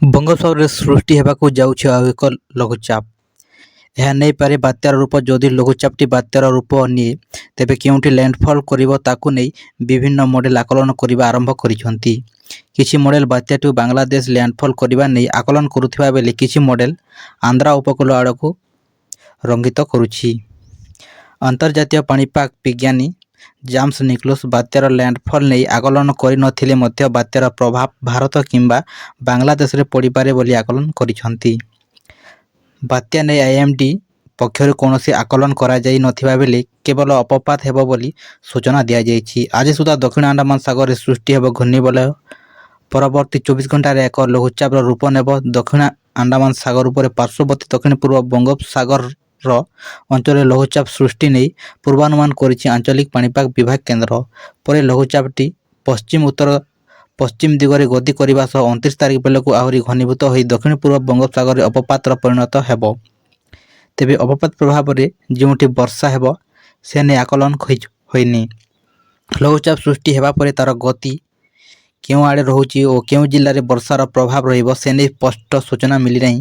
ବଙ୍ଗୋପସାଗରରେ ସୃଷ୍ଟି ହେବାକୁ ଯାଉଛି ଆଉ ଏକ ଲଘୁଚାପ। ଏହା ନେଇପାରେ ବାତ୍ୟାର ରୂପ। ଯଦି ଲଘୁଚାପଟି ବାତ୍ୟାର ରୂପ ନିଏ ତେବେ କେଉଁଠି ଲ୍ୟାଣ୍ଡଫଲ୍ କରିବ ତାକୁ ନେଇ ବିଭିନ୍ନ ମଡେଲ ଆକଳନ କରିବା ଆରମ୍ଭ କରିଛନ୍ତି। କିଛି ମଡେଲ ବାତ୍ୟାଟି ବାଂଲାଦେଶ ଲ୍ୟାଣ୍ଡଫଲ୍ କରିବା ନେଇ ଆକଳନ କରୁଥିବା ବେଳେ କିଛି ମଡେଲ ଆନ୍ଧ୍ରା ଉପକୂଳ ଆଡ଼କୁ ରଙ୍ଗିତ କରୁଛି। ଅନ୍ତର୍ଜାତୀୟ ପାଣିପାଗ ବିଜ୍ଞାନୀ ଜାମ୍ସ ନିକୋଲସ ବାତ୍ୟାର ଲ୍ୟାଣ୍ଡଫଲ୍ ନେଇ ଆକଳନ କରିନଥିଲେ ମଧ୍ୟ ବାତ୍ୟାର ପ୍ରଭାବ ଭାରତ କିମ୍ବା ବାଂଲାଦେଶରେ ପଡ଼ିପାରେ ବୋଲି ଆକଳନ କରିଛନ୍ତି। ବାତ୍ୟା ନେଇ ଆଇଏମ୍ଡି ପକ୍ଷରୁ କୌଣସି ଆକଳନ କରାଯାଇ ନଥିବା ବେଳେ କେବଳ ଅପପାତ ହେବ ବୋଲି ସୂଚନା ଦିଆଯାଇଛି। ଆଜି ସୁଦ୍ଧା ଦକ୍ଷିଣ ଆଣ୍ଡାମାନ ସାଗରରେ ସୃଷ୍ଟି ହେବ ଘୂର୍ଣ୍ଣିବଳୟ। ପରବର୍ତ୍ତୀ 24 ଘଣ୍ଟାରେ ଏକ ଲଘୁଚାପର ରୂପ ନେବ। ଦକ୍ଷିଣ ଆଣ୍ଡାମାନ ସାଗର ଉପରେ ପାର୍ଶ୍ୱବର୍ତ୍ତୀ ଦକ୍ଷିଣ ପୂର୍ବ ବଙ୍ଗୋପସାଗର ଅଞ୍ଚଳରେ ଲଘୁଚାପ ସୃଷ୍ଟି ନେଇ ପୂର୍ବାନୁମାନ କରିଛି ଆଞ୍ଚଳିକ ପାଣିପାଗ ବିଭାଗ କେନ୍ଦ୍ର। ପରେ ଲଘୁଚାପଟି ପଶ୍ଚିମ ଉତ୍ତର ପଶ୍ଚିମ ଦିଗରେ ଗତି କରିବା ସହ 29 ତାରିଖ ବେଳକୁ ଆହୁରି ଘନୀଭୂତ ହୋଇ ଦକ୍ଷିଣ ପୂର୍ବ ବଙ୍ଗୋପସାଗରରେ ଅପପାତରେ ପରିଣତ ହେବ। ତେବେ ଅପପାତ ପ୍ରଭାବରେ ଯେଉଁଠି ବର୍ଷା ହେବ ସେ ନେଇ ଆକଳନ ହୋଇନି। ଲଘୁଚାପ ସୃଷ୍ଟି ହେବା ପରେ ତା'ର ଗତି କେଉଁ ଆଡ଼େ ରହୁଛି ଓ କେଉଁ ଜିଲ୍ଲାରେ ବର୍ଷାର ପ୍ରଭାବ ରହିବ ସେ ନେଇ ସ୍ପଷ୍ଟ ସୂଚନା ମିଳିନାହିଁ।